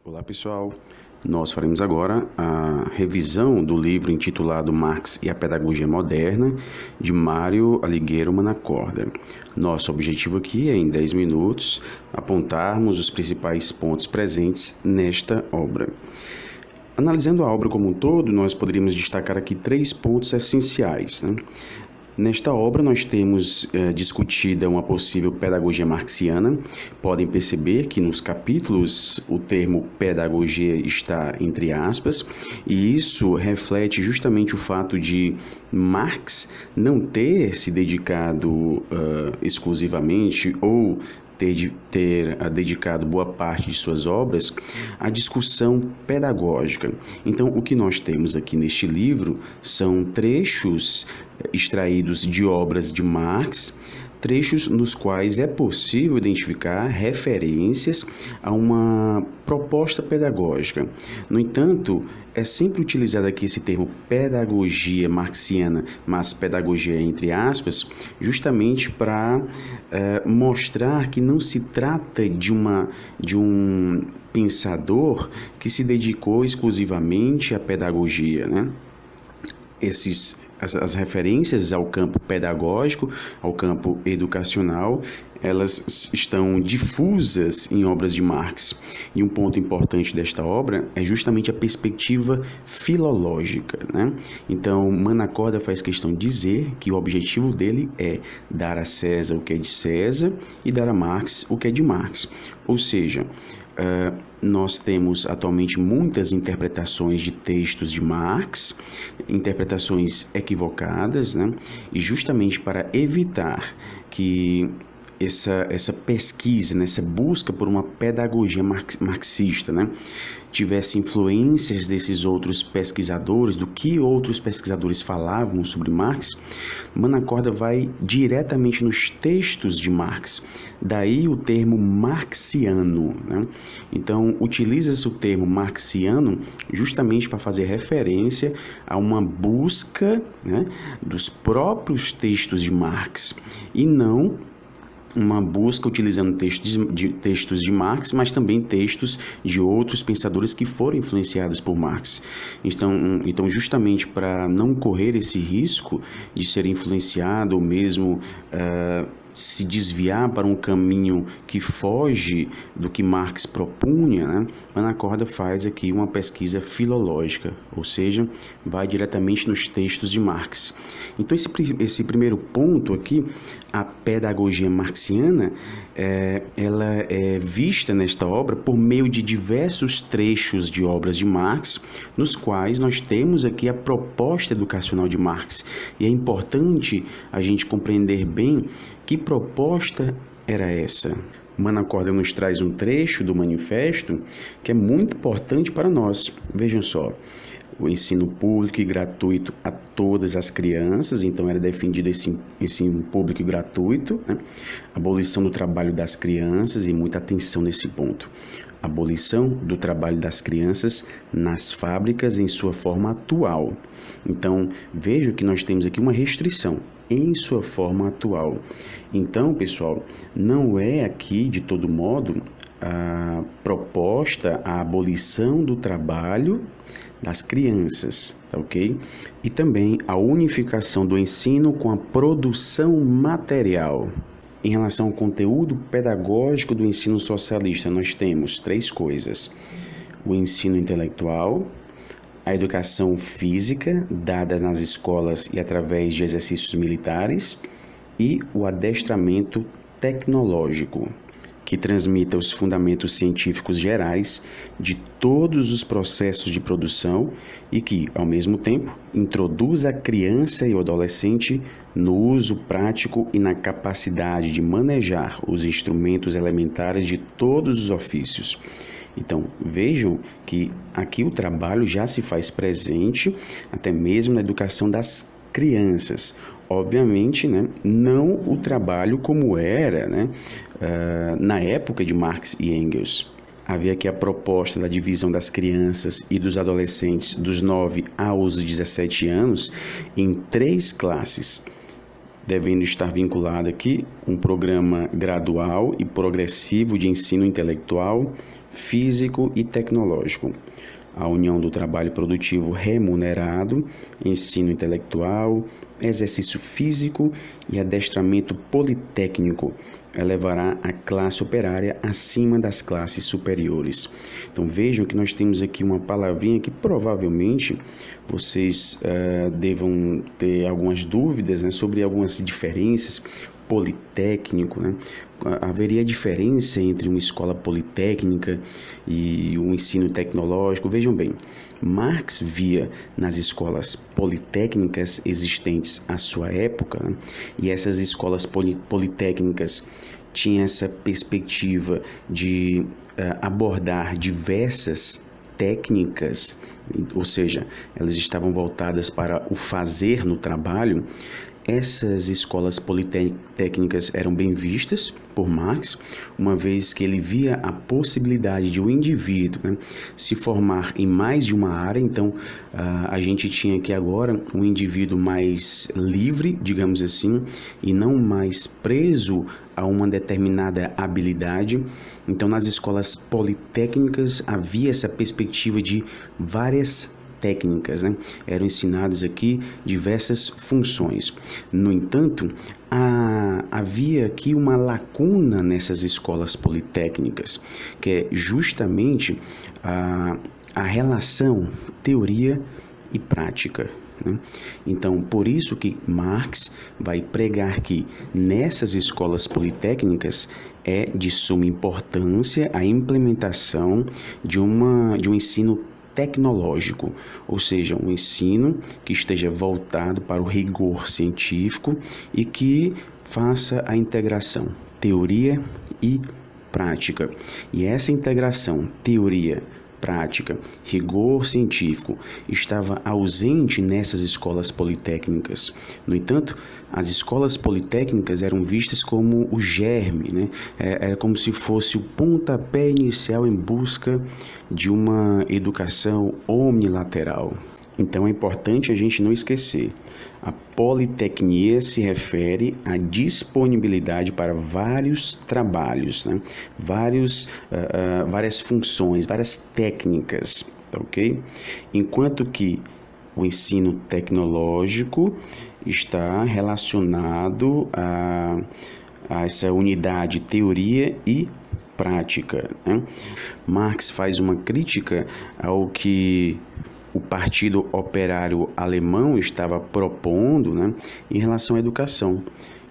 Olá pessoal, nós faremos agora a revisão do livro intitulado Marx e a Pedagogia Moderna, de Mário Aligueira Manacorda. Nosso objetivo aqui é, em 10 minutos, apontarmos os principais pontos presentes nesta obra. Analisando a obra como um todo, nós poderíamos destacar aqui 3 pontos essenciais, né? Nesta obra, nós temos discutida uma possível pedagogia marxiana. Podem perceber que nos capítulos o termo pedagogia está entre aspas, e isso reflete justamente o fato de Marx não ter se dedicado exclusivamente ou ter dedicado boa parte de suas obras à discussão pedagógica. Então, o que nós temos aqui neste livro são trechos extraídos de obras de Marx, trechos nos quais é possível identificar referências a uma proposta pedagógica. No entanto, é sempre utilizado aqui esse termo pedagogia marxiana, mas pedagogia entre aspas, justamente para mostrar que não se trata de um pensador que se dedicou exclusivamente à pedagogia, né? As referências ao campo pedagógico, ao campo educacional, elas estão difusas em obras de Marx. E um ponto importante desta obra é justamente a perspectiva filológica, né? Então, Manacorda faz questão de dizer que o objetivo dele é dar a César o que é de César e dar a Marx o que é de Marx. Ou seja, nós temos atualmente muitas interpretações de textos de Marx, interpretações equivocadas, né? E justamente para evitar que essa pesquisa, né, essa busca por uma pedagogia marxista, né, tivesse influências desses outros pesquisadores, do que outros pesquisadores falavam sobre Marx, Manacorda vai diretamente nos textos de Marx, daí o termo marxiano, né? Então, utiliza-se o termo marxiano justamente para fazer referência a uma busca, né, dos próprios textos de Marx, e não uma busca utilizando textos de Marx, mas também textos de outros pensadores que foram influenciados por Marx. Então justamente para não correr esse risco de ser influenciado ou mesmo se desviar para um caminho que foge do que Marx propunha, né, Manacorda faz aqui uma pesquisa filológica, ou seja, vai diretamente nos textos de Marx. Então esse primeiro ponto aqui, a pedagogia marxiana, ela é vista nesta obra por meio de diversos trechos de obras de Marx, nos quais nós temos aqui a proposta educacional de Marx. E é importante a gente compreender bem que proposta era essa. Manacorda nos traz um trecho do manifesto que é muito importante para nós. Vejam só, o ensino público e gratuito a todas as crianças, então era defendido esse ensino público e gratuito, né? Abolição do trabalho das crianças, e muita atenção nesse ponto. Abolição do trabalho das crianças nas fábricas em sua forma atual. Então, veja que nós temos aqui uma restrição, em sua forma atual. Então, pessoal, não é aqui, de todo modo, a proposta, a abolição do trabalho das crianças, tá ok? E também a unificação do ensino com a produção material. Em relação ao conteúdo pedagógico do ensino socialista, nós temos 3 coisas: o ensino intelectual, a educação física, dada nas escolas e através de exercícios militares, e o adestramento tecnológico, que transmita os fundamentos científicos gerais de todos os processos de produção e que, ao mesmo tempo, introduz a criança e o adolescente no uso prático e na capacidade de manejar os instrumentos elementares de todos os ofícios. Então, vejam que aqui o trabalho já se faz presente, até mesmo na educação das crianças. Obviamente, né, não o trabalho como era, né, na época de Marx e Engels. Havia aqui a proposta da divisão das crianças e dos adolescentes dos 9 aos 17 anos em 3 classes: devendo estar vinculado aqui um programa gradual e progressivo de ensino intelectual, físico e tecnológico. A união do trabalho produtivo remunerado, ensino intelectual, exercício físico e adestramento politécnico elevará a classe operária acima das classes superiores. Então vejam que nós temos aqui uma palavrinha que provavelmente vocês devam ter algumas dúvidas, né, sobre algumas diferenças. Politécnico, né? Haveria diferença entre uma escola politécnica e um ensino tecnológico? Vejam bem, Marx via nas escolas politécnicas existentes à sua época, né? E essas escolas politécnicas tinham essa perspectiva de abordar diversas técnicas, ou seja, elas estavam voltadas para o fazer no trabalho. Essas escolas politécnicas eram bem vistas por Marx, uma vez que ele via a possibilidade de o indivíduo, né, se formar em mais de uma área. Então, a gente tinha aqui agora um indivíduo mais livre, digamos assim, e não mais preso a uma determinada habilidade. Então, nas escolas politécnicas havia essa perspectiva de várias técnicas, né? Eram ensinadas aqui diversas funções. No entanto, havia aqui uma lacuna nessas escolas politécnicas, que é justamente a relação teoria e prática, né? Então, por isso que Marx vai pregar que nessas escolas politécnicas é de suma importância a implementação de um ensino tecnológico, ou seja, um ensino que esteja voltado para o rigor científico e que faça a integração teoria e prática. E essa integração teoria, prática, rigor científico estava ausente nessas escolas politécnicas. No entanto, as escolas politécnicas eram vistas como o germe, né? Era como se fosse o pontapé inicial em busca de uma educação omnilateral. Então é importante a gente não esquecer. A politecnia se refere à disponibilidade para vários trabalhos, né? Várias funções, várias técnicas, ok? Enquanto que o ensino tecnológico está relacionado a essa unidade teoria e prática, né? Marx faz uma crítica ao que o Partido Operário Alemão estava propondo, né, em relação à educação.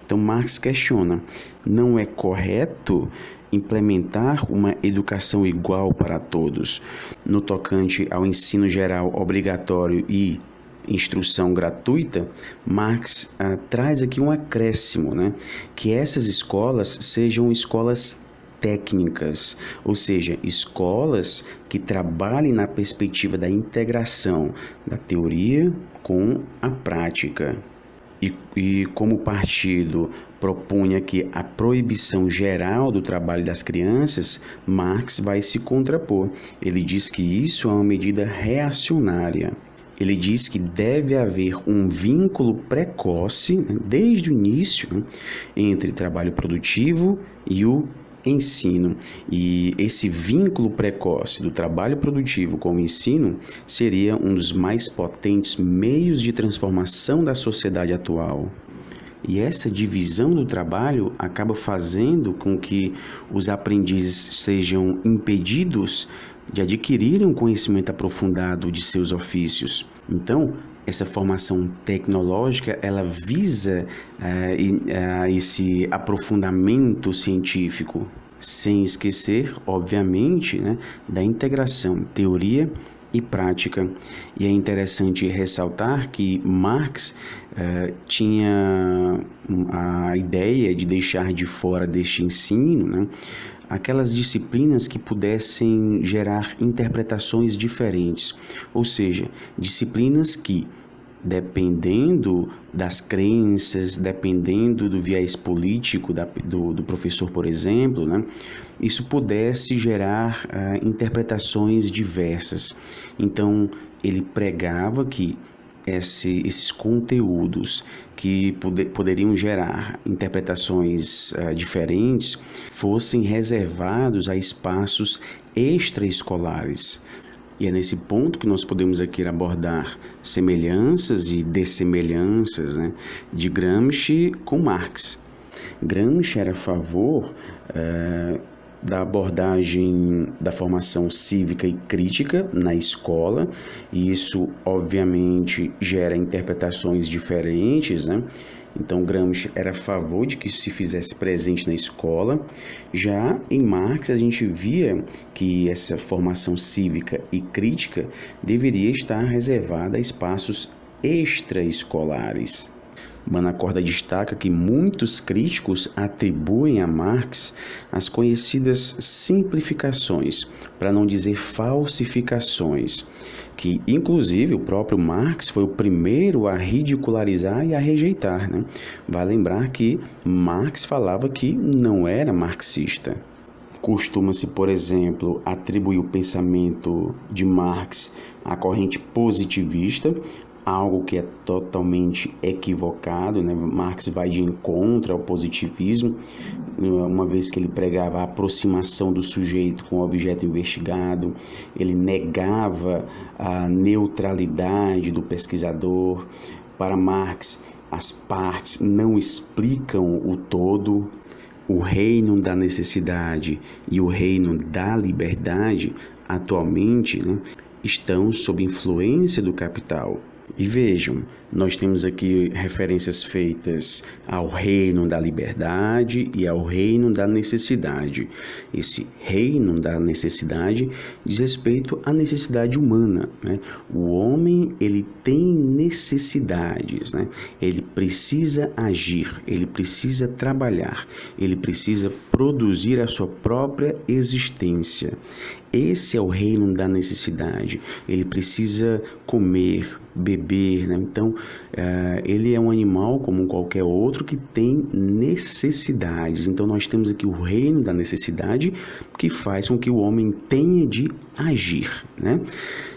Então, Marx questiona: não é correto implementar uma educação igual para todos, no tocante ao ensino geral obrigatório e instrução gratuita? Marx traz aqui um acréscimo, né, que essas escolas sejam escolas técnicas, ou seja, escolas que trabalhem na perspectiva da integração da teoria com a prática. E como o partido propunha aqui a proibição geral do trabalho das crianças, Marx vai se contrapor. Ele diz que isso é uma medida reacionária. Ele diz que deve haver um vínculo precoce, né, desde o início, né, entre trabalho produtivo e o ensino. E esse vínculo precoce do trabalho produtivo com o ensino seria um dos mais potentes meios de transformação da sociedade atual. E essa divisão do trabalho acaba fazendo com que os aprendizes sejam impedidos de adquirirem um conhecimento aprofundado de seus ofícios. Então, essa formação tecnológica, ela visa esse aprofundamento científico, sem esquecer, obviamente, né, da integração teoria e prática. E é interessante ressaltar que Marx tinha a ideia de deixar de fora deste ensino, né, aquelas disciplinas que pudessem gerar interpretações diferentes, ou seja, disciplinas que, dependendo das crenças, dependendo do viés político do professor, por exemplo, né, isso pudesse gerar interpretações diversas. Então, ele pregava que esses conteúdos que poderiam gerar interpretações diferentes fossem reservados a espaços extraescolares. E é nesse ponto que nós podemos aqui abordar semelhanças e dessemelhanças, né, de Gramsci com Marx. Gramsci era a favor da abordagem da formação cívica e crítica na escola, e isso obviamente gera interpretações diferentes, né? Então Gramsci era a favor de que isso se fizesse presente na escola. Já em Marx a gente via que essa formação cívica e crítica deveria estar reservada a espaços extraescolares. Manacorda destaca que muitos críticos atribuem a Marx as conhecidas simplificações, para não dizer falsificações, que inclusive o próprio Marx foi o primeiro a ridicularizar e a rejeitar, né? Vale lembrar que Marx falava que não era marxista. Costuma-se, por exemplo, atribuir o pensamento de Marx à corrente positivista, algo que é totalmente equivocado, né? Marx vai de encontro ao positivismo, uma vez que ele pregava a aproximação do sujeito com o objeto investigado, ele negava a neutralidade do pesquisador. Para Marx, as partes não explicam o todo. O reino da necessidade e o reino da liberdade, atualmente, né, estão sob influência do capital. E vejam, nós temos aqui referências feitas ao reino da liberdade e ao reino da necessidade. Esse reino da necessidade diz respeito à necessidade humana, né? O homem, ele tem necessidades, né? Ele precisa agir, ele precisa trabalhar, ele precisa produzir a sua própria existência. Esse é o reino da necessidade. Ele precisa comer, beber, né? Então, ele é um animal como qualquer outro que tem necessidades. Então, nós temos aqui o reino da necessidade que faz com que o homem tenha de agir, né?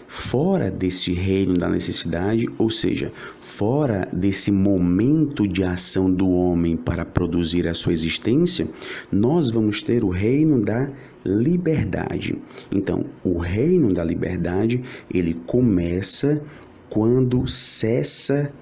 Fora desse reino da necessidade, ou seja, fora desse momento de ação do homem para produzir a sua existência, nós vamos ter o reino da liberdade. Então, o reino da liberdade, ele começa quando cessa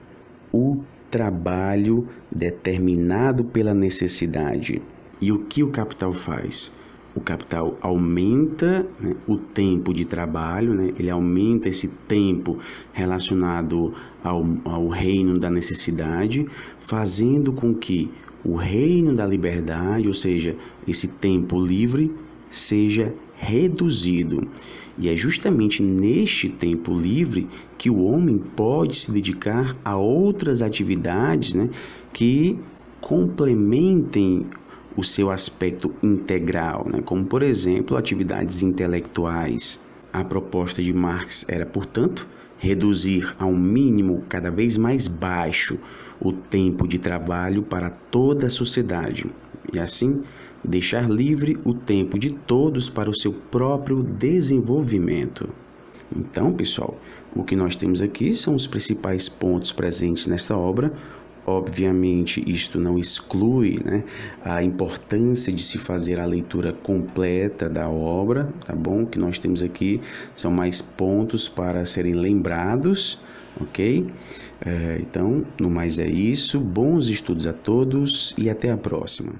o trabalho determinado pela necessidade. E o que o capital faz? O capital aumenta, né, o tempo de trabalho, né? Ele aumenta esse tempo relacionado ao reino da necessidade, fazendo com que o reino da liberdade, ou seja, esse tempo livre, seja reduzido. E é justamente neste tempo livre que o homem pode se dedicar a outras atividades, né, que complementem o seu aspecto integral, né? Como, por exemplo, atividades intelectuais. A proposta de Marx era, portanto, reduzir a um mínimo cada vez mais baixo o tempo de trabalho para toda a sociedade e, assim, deixar livre o tempo de todos para o seu próprio desenvolvimento. Então, pessoal, o que nós temos aqui são os principais pontos presentes nesta obra. Obviamente, isto não exclui, né, a importância de se fazer a leitura completa da obra, tá bom? O que nós temos aqui são mais pontos para serem lembrados, ok? Então, no mais é isso. Bons estudos a todos e até a próxima.